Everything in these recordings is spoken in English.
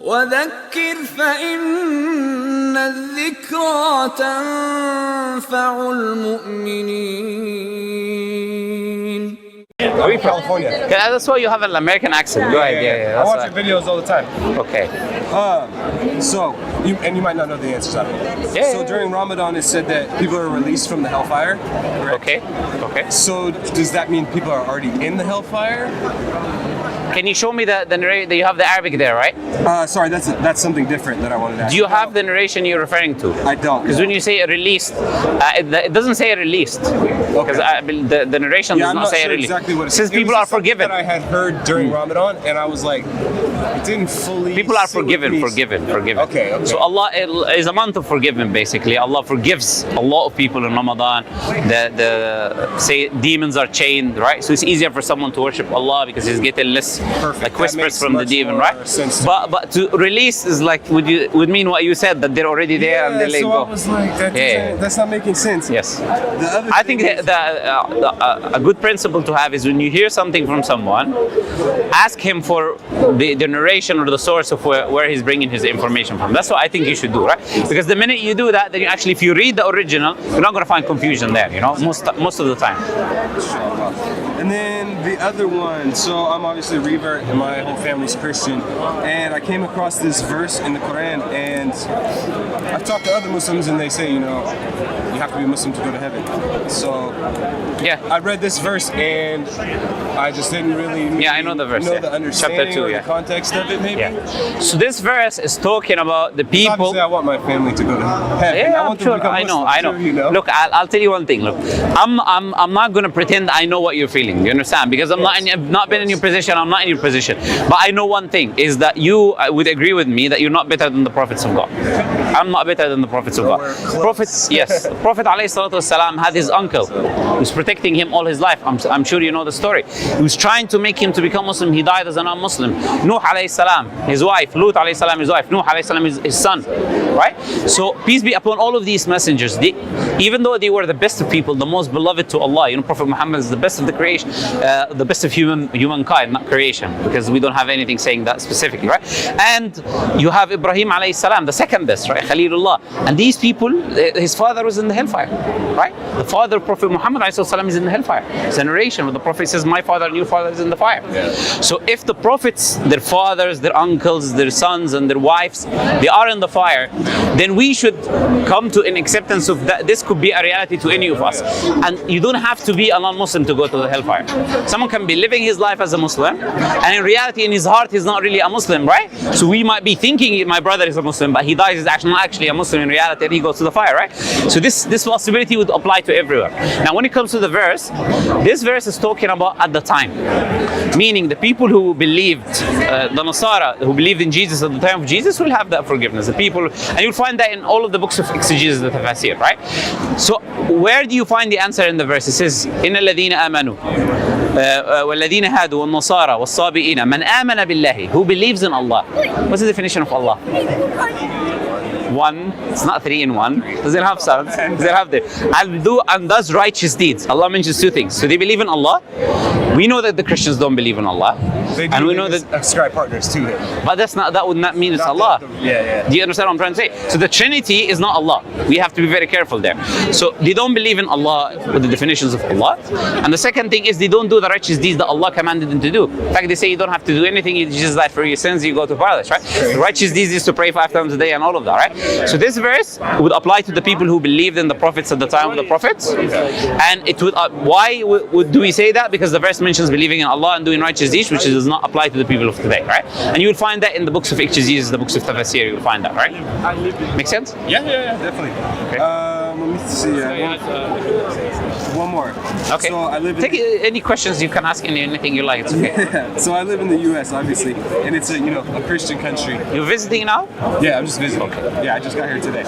وذكر فإن الذكرى تنفع المؤمنين. I'm in California. Yeah, that's why you have an American accent. Go ahead. Yeah. I watch your videos all the time. Okay. So, you might not know the answers. Yeah. So during Ramadan, it said that people are released from the hellfire. Correct? Okay. So does that mean people are already in the hellfire? Can you show me the narration? You have the Arabic there, right? Sorry, that's something different that I wanted to ask. Do you have the narration you're referring to? I don't. Because when you say released, it doesn't say released. Because the narration does not say sure released. Exactly what it says people are forgiven. That I had heard during Ramadan, and I was like, it didn't fully. People are forgiven. Okay. So Allah is a month of forgiveness, basically. Allah forgives a lot of people in Ramadan. Say demons are chained, right? So it's easier for someone to worship Allah because he's getting less like whispers from the demon, right? But to release is like would mean what you said, that they're already there and they let so go. I was like, that's not making sense. Yes. The other I think a good principle to have is when you hear something from someone, ask him for the narration or the source of where he's bringing his information from. That's what I think you should do, right? Because the minute you do that, then you actually, if you read the original, you're not going to find confusion there, most of the time. And then the other one, so I'm obviously Revert and my whole family's Christian, and I came across this verse in the Qur'an, and I've talked to other Muslims and they say, you have to be a Muslim to go to heaven. So I read this verse and I just didn't really I know the verse. The understanding Chapter 2, or the context of it, maybe. So this verse is talking about the people. Obviously, I want my family to go to heaven. Yeah, I want sure. I know. Too, Look, I'll tell you one thing. Look, I'm not going to pretend I know what you're feeling. You understand? Because I've not been in your position. I'm not in your position. But I know one thing is that you would agree with me that you're not better than the prophets of God. I'm not better than the prophets of God. Prophet ﷺ had his uncle who was protecting him all his life. I'm sure you know the story. He was trying to make him to become Muslim. He died as a non-Muslim. Nuh alayhi salam, his wife. Lut alayhi salam, his wife. Nuh alayhi salam, his son. Right? So peace be upon all of these messengers. Even though they were the best of people, the most beloved to Allah. Prophet Muhammed is the best of the creation, the best of humankind, not creation, because we don't have anything saying that specifically, right? And you have Ibrahim alayhi salam, the second best, right? Khalilullah. And these people, his father was in the hellfire, right? The father of Prophet Muhammad alayhi salam is in the hellfire. It's a narration where the Prophet says, my father and your father is in the fire. Yeah. So if the prophets, their fathers, their uncles, their sons and their wives, they are in the fire, then we should come to an acceptance of that. This could be a reality to any of us. And you don't have to be a non-Muslim to go to the hellfire. Someone can be living his life as a Muslim, and in reality, in his heart, he's not really a Muslim, right? So we might be thinking my brother is a Muslim, but he dies, is actually not actually a Muslim in reality, and he goes to the fire, right? So this possibility would apply to everyone. Now, when it comes to the verse, this verse is talking about at the time, meaning the people who believed, the Nasara who believed in Jesus at the time of Jesus will have that forgiveness. The people, and you'll find that in all of the books of exegesis, the tafsir, right? So where do you find the answer in the verse? It says, إِنَّ الَّذِينَ آمَنُوا وَالَّذِينَ هَادُوا وَالنَّصَارَى وَالصَّابِئِينَ مَنْ آمَنَ بِاللَّهِ, who believes in Allah. What's the definition of Allah? One, it's not 3 in 1. Does it have sounds? Does it have and does righteous deeds? Allah mentions 2 things. So they believe in Allah. We know that the Christians don't believe in Allah. They do, and we know that ascribe partners to Him. But that would not mean it's Allah. Yeah. Do you understand what I'm trying to say? So the Trinity is not Allah. We have to be very careful there. So they don't believe in Allah with the definitions of Allah. And the second thing is they don't do the righteous deeds that Allah commanded them to do. In fact, they say you don't have to do anything. You just die for your sins. You go to paradise, right? The righteous deeds is to pray 5 times a day and all of that, right? So this verse would apply to the people who believed in the prophets at the time of the prophets. And it would why do we say that? Because the verse mentions believing in Allah and doing righteous deeds, which does not apply to the people of today, right? And you will find that in the books of exegesis, the books of tafsir, you will find that, right? Make sense? Yeah, definitely. Okay. Let me see. One more. Okay. So I live in any questions you can ask, anything you like. It's okay. Yeah. So I live in the U.S. obviously, and it's a Christian country. You're visiting now? Yeah, I'm just visiting. Okay. Yeah, I just got here today.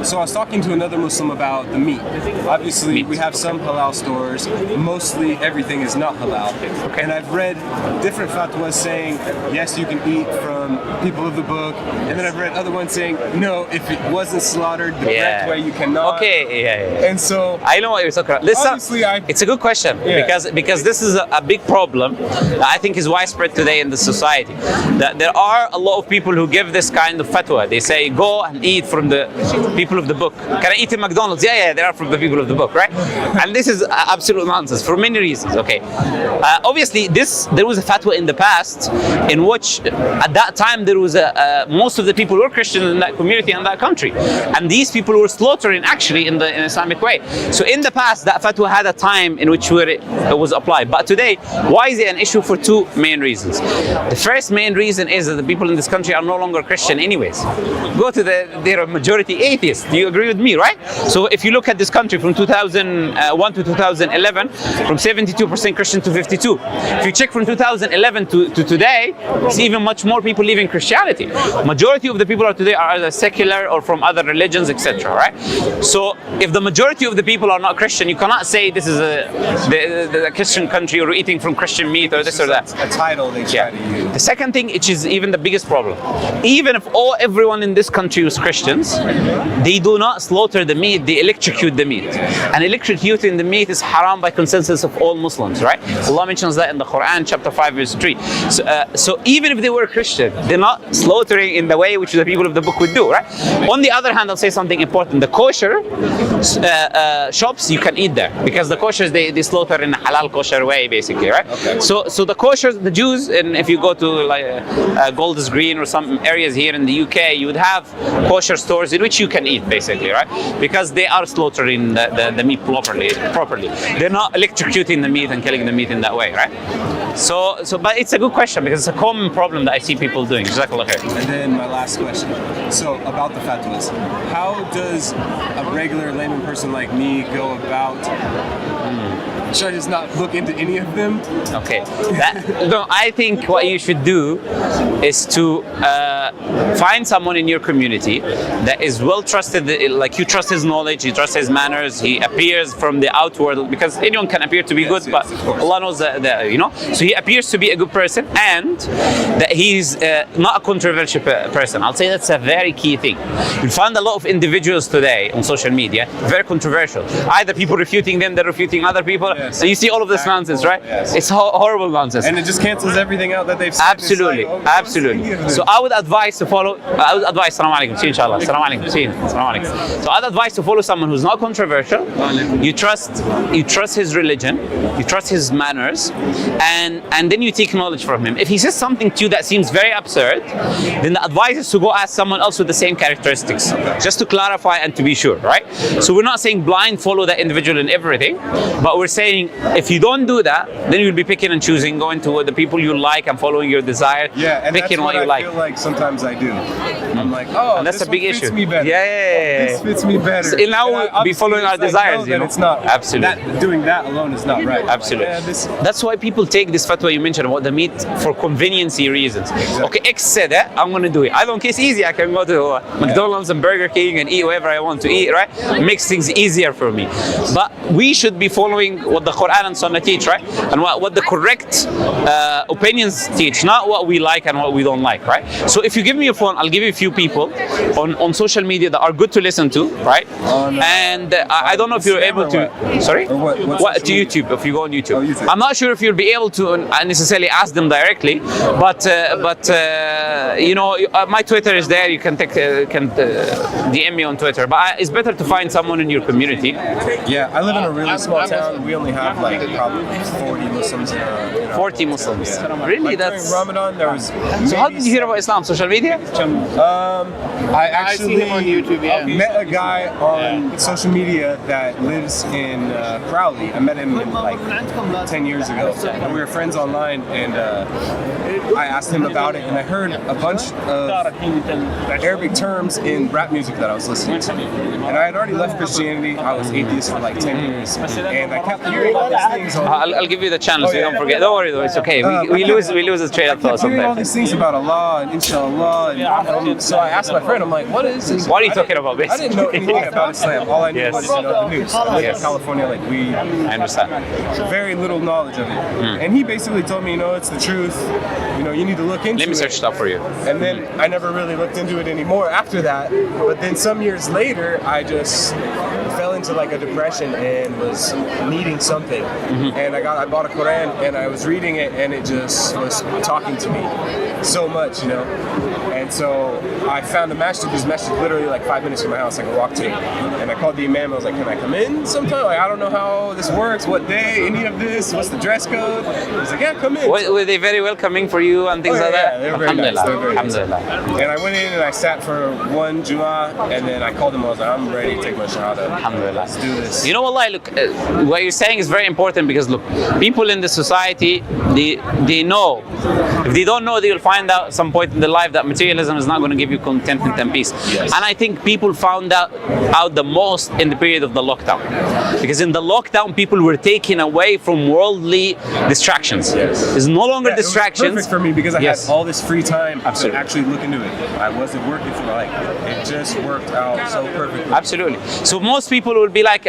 So I was talking to another Muslim about the meat. Obviously, we have some halal stores. Mostly everything is not halal. Okay. And I've read different fatwas saying, yes, you can eat from people of the book. And then I've read other ones saying, no, if it wasn't slaughtered the correct way, you cannot. Okay, yeah. And so I know what you're talking about. Listen, obviously it's a good question because this is a big problem that I think is widespread today in the society. That there are a lot of people who give this kind of fatwa. They say, go and eat from the people of the book. Can I eat in McDonald's? Yeah, they are from the people of the book, right? And this is absolute nonsense for many reasons. Okay, obviously there was a fatwa in the past in which at that time there was most of the people were Christians in that community and that country, and these people were slaughtering actually in the Islamic way. So in the past that fatwa had a time in which where it was applied, but today why is it an issue? For two main reasons. The first main reason is that the people in this country are no longer Christian anyways. Go to they're a majority atheists. Do you agree with me, right? So if you look at this country from 2001 to 2011, from 72% Christian to 52. If you check from 2011 to today, it's even much more people leaving Christianity. Majority of the people are today are either secular or from other religions, etc. Right? So if the majority of the people are not Christian, you cannot say this is the Christian country or eating from Christian meat or this or that. A title they try to use. The second thing, which is even the biggest problem, even if everyone in this country was Christians, they do not slaughter the meat, they electrocute the meat. And electrocuting the meat is haram by consensus of all Muslims, right? Allah mentions that in the Qur'an, chapter 5, verse 3. So even if they were Christian, they're not slaughtering in the way which the people of the book would do, right? On the other hand, I'll say something important. The kosher shops, you can eat there, because the koshers, they slaughter in a halal kosher way, basically, right? Okay. So the koshers, the Jews, and if you go to like Golders Green or some areas here in the UK, you would have kosher stores in which you can eat, basically, right? Because they are slaughtering the meat properly. They're not electrocuting the meat and killing the meat in that way, right? So, but it's a good question because it's a common problem that I see people doing. Jazakallah khair. And then my last question. So about the fatwas, how does a regular layman person like me go about? Should I just not look into any of them? Okay. No, I think what you should do is to find someone in your community that is well trusted, like you trust his knowledge, you trust his manners, he appears from the outward, because anyone can appear to be good, but Allah knows that, you know. So he appears to be a good person, and that he's not a controversial person. I'll say that's a very key thing. You'll find a lot of individuals today on social media very controversial. Either people refuting them, they're refuting other people. So you see all of this nonsense, right? Yes. It's horrible nonsense. And it just cancels everything out that they've said. Absolutely, absolutely. So I would advise to follow. I would advise. Assalamu alaikum. See inshallah. Assalamu alaikum. See. Assalamu alaikum. So I'd advise to follow someone who's not controversial. You trust his religion, you trust his manners, and then you take knowledge from him. If he says something to you that seems very absurd, then the advice is to go ask someone else with the same characteristics, just to clarify and to be sure, right? So we're not saying blind follow that individual in everything, but we're saying if you don't do that, then you'll be picking and choosing, going to the people you like and following your desire, and picking that's what you I like. feel like sometimes I do. I'm like, oh, And that's this a big one fits issue. me better. Yeah. This fits me better. So now And we'll be obviously following our it's like, desires, no, you know? It's not. Absolutely. Doing that alone is not right. Absolutely. Like, That's why people take this fatwa you mentioned about the meat for conveniency reasons. Exactly. Okay, X said that, I'm going to do it. I don't care, it's easy. I can go to McDonald's and Burger King and eat whatever I want to eat, right? It makes things easier for me. But we should be following what the Qur'an and Sunnah teach, right? And what the correct opinions teach, not what we like and what we don't like, right? So if you give me a phone, I'll give you a few people on social media that are good to listen to, right? And I don't know if you're able to. Sorry? Or what To YouTube, if you go on YouTube. Oh, YouTube. I'm not sure if you'll be able to necessarily ask them directly, but you know, my Twitter is there. You can DM me on Twitter. But it's better to find someone in your community. Yeah, I live in a really small town. We only have like probably 40 Muslims in our 40 Muslims. Yeah. Really? Like That's. during Ramadan, there was. So how did you hear about Islam? Social media? I actually see him on YouTube, yeah. met a guy on social media that lives in Crowley. I met him like 10 years ago. And we were friends online, and I asked him about it, and I heard a bunch of Arabic terms in rap music that I was listening to. And I had already left Christianity. I was atheist for like 10 years. And I kept hearing all these things. I'll give you the channel so you don't forget. Don't worry though, it's okay. We lose the train of thought Hearing all sometimes. these things about Allah and inshallah, and so I asked my friend, I'm like, what is this? What are you talking about, I basically? didn't know anything about Islam. All I knew Yes. was the news. I live Yes. in California, like we I understand. very little knowledge of it. And he basically told me, it's the truth. You need to look into it. Let me search it up for you. And then I never really looked into it anymore after that. But then some years later, I just fell into like a depression and was needing something. And I bought a Qur'an and I was reading it and it just was talking to me so much, And so I found a masjid. This masjid literally like 5 minutes from my house. I could walk to it. And I called the imam. I was like, can I come in sometime? Like, I don't know how this works. What day? Any of this? What's the dress code? He was like, yeah, come in. Were they very welcoming for you and things like that? Yeah, they were very nice. They were very nice. Alhamdulillah. And I went in and I sat for one Jumu'ah, and then I called him. I was like, I'm ready to take my shahada. Alhamdulillah. Let's do this. You know, Allah, look, what you're saying is very important because look, people in the society, they know. If they don't know, they will find out at some point in their life that materialism is not going to give you contentment and peace. Yes. And I think people found out the most in the period of the lockdown. Because in the lockdown, people were taken away from worldly distractions. Yes. It's no longer Yeah, it was distractions. perfect for me because I Yes. had all this free time Absolutely. to actually look into it. I wasn't working for it just worked out so perfectly. Absolutely. So most people will be like,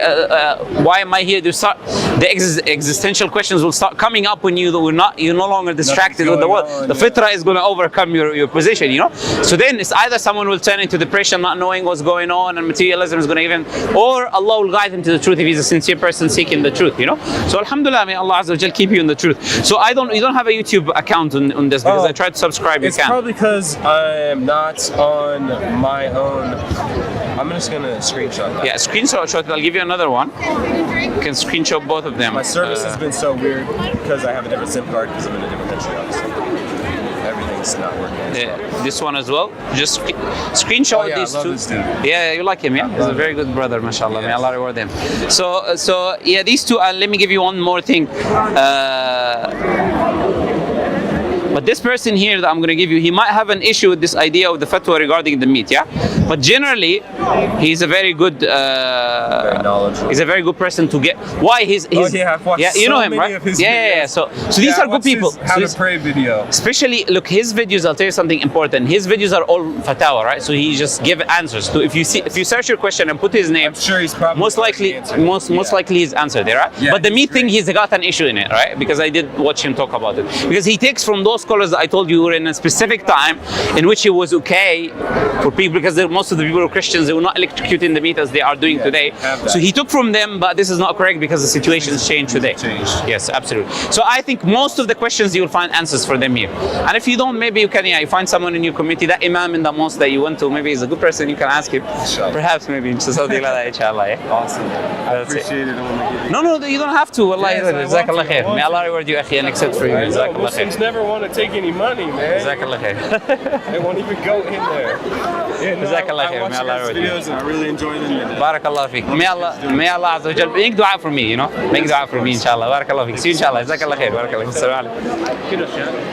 why am I here? The existential questions will start coming up when you're no longer distracted with the world. Nothing's going on, The fitrah is going to overcome your position, So then it's either someone will turn into depression, not knowing what's going on, and materialism is going to even, or Allah will guide him to the truth if he's a sincere person seeking the truth, So Alhamdulillah, may Allah Azza wa Jal keep you in the truth. So you don't have a YouTube account on this because I tried to subscribe. It's probably because I'm not on my own. I'm just gonna screenshot that. Yeah, screenshot. I'll give you another one. You can screenshot both of them. My service has been so weird because I have a different SIM card because I'm in a different country, obviously. Everything's not working. This one as well. Just screenshot these I love two. this dude. Yeah, you like him, yeah? He's a very good brother, mashallah. May Allah reward him. So yeah, these two. Let me give you one more thing. But this person here that I'm going to give you, he might have an issue with this idea of the fatwa regarding the meat, yeah? But generally, he's a very good, Very knowledgeable. he's a very good person to get. Why? He's I've watched you know so him, many right? of his Yeah. videos. So these are I good watched people. his How to pray video. Especially, look, his videos, I'll tell you something important. His videos are all fatawa, right? So he just give answers to, if you search your question and put his name, I'm sure he's probably most likely, most likely he's answered there, right? Yeah, But the he's meat thing, great. he's got an issue in it, right? Because I did watch him talk about it. Because he takes from those scholars that I told you were in a specific time in which it was okay for people, because most of the people were Christians, they were not electrocuting the meat as they are doing today. have that. So he took from them, but this is not correct because the situation has changed today. Changed. Yes, absolutely. So I think most of the questions you will find answers for them here. And if you don't, maybe you can, you find someone in your community, that imam in the mosque that you went to, maybe he's a good person, you can ask him. Inshallah. Perhaps maybe something like that, inshallah. Yeah? Awesome. I That's it. appreciate it. I want to give you. No, you don't have to. Wallahi, Yes, I want Jazakallah to, I khair. want May to. Allah reward you, akhi, and accept for you. I know, Jazakallah Muslims khair. never want to take any money, man. Jazakallah khair. They won't even go in there. Yeah, no, Jazakallah khair. I watch May Allah your reward you. videos and I really enjoy them. And, Barakallah feek. May Allah Azza wa Jal make dua for me, Make dua for me, inshallah. Barakallah feek. See you inshallah. Jazakallah khair. Barakallah. Assalamu alaikum.